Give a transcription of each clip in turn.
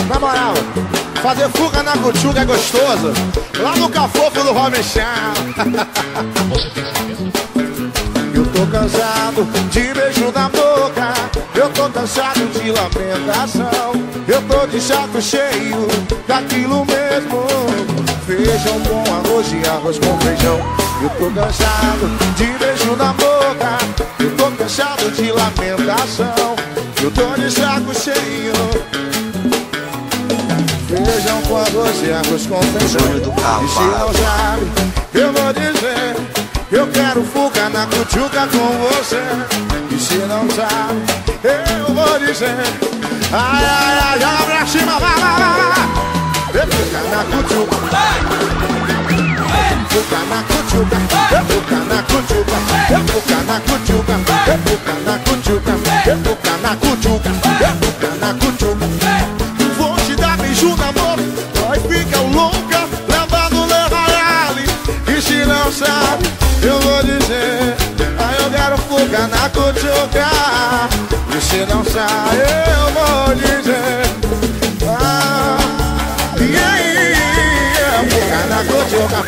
Na moral, fazer fuga na cuchuca é gostoso. Lá no cafofo do Robinchão. Eu tô cansado de beijo na boca. Eu tô cansado de lamentação. Eu tô de saco cheio daquilo mesmo. Feijão com arroz e arroz com feijão. Eu tô cansado de beijo na boca. Eu tô cansado de lamentação. Eu tô de saco cheio. Feijão com arroz e arroz com feijão. E se não sabe, eu vou dizer, eu quero fuga na cuchuca com você. E se não sabe, eu vou dizer, ai, ai, ai, joga pra cima, vai, vai, vai, vai. Fuga na cuchuca, fuga na cuchuca, fuga na cuchuca, fuga na cuchuca, fuga na cuchuca, fuga na cuchuca, fuga na cuchuca. Vou te dar beijo na boca, vai ficar louca, leva no Le Royale. E se não sabe, eu vou dizer, ah, eu quero fuga na cuchuca. E se não sabe, eu vou dizer, ah, yeah, yeah, fuga na cuchuca.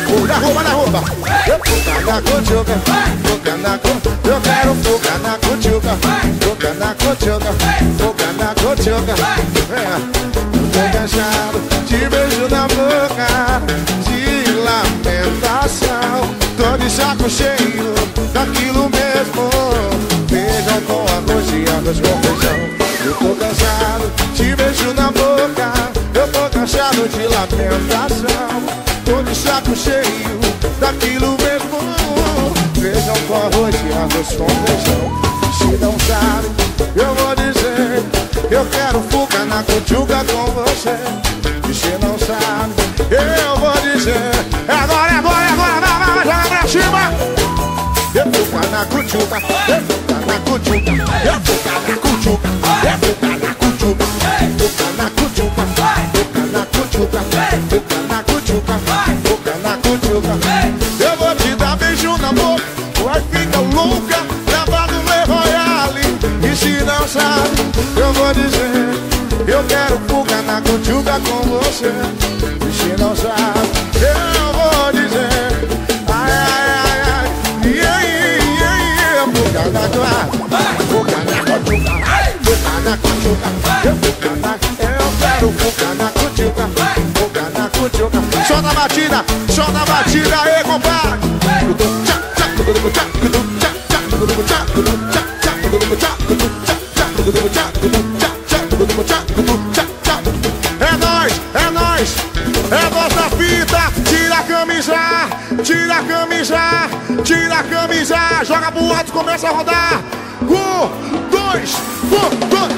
Fuga na roupa, fuga na cuchuca, fuga na cuchuca. Eu quero fuga na cuchuca, fuga na cuchuca, fuga na cuchuca. Tô cansado de beijo na boca, de lamentação. Tô de saco cheio daquilo mesmo. Feijão com arroz e arroz com feijão. Eu tô cansado de beijo na boca. Eu tô cansado de lamentação. Tô de saco cheio daquilo mesmo. Feijão com arroz e arroz com feijão. Se não sabe, eu vou dizer, eu quero fuga na cuchuca com você. E se não sabe, eu vou dizer, agora, agora, agora, vai, joga pra cima. Eu fuga na cuchuca, eu fuga na cuchuca, eu fuga na cuchuca, eu fuga na cuchuca, fuga na cuchuca, fuga na cuchuca, fuga na cuchuca, fuga na cuchuca. Eu vou te dar beijo na boca, vai ficar louca, leva no Le Royale. E se não sabe, eu vou dizer, eu quero fuga na cuchuca com você. E se não sabe, eu vou dizer, ai, ai, ai, ai, yeah, yeah, yeah. Fuga na cuchuca, fuga na cuchuca, fuga na cuchuca, eu quero fuga na cuchuca, fuga na cuchuca. Só na batida aí, compadre. É nóis, é nóis, é nossa fita. Tira a camisa, tira a camisa, tira a camisa. Joga pro alto, começa a rodar. 1, 2, 1, 2.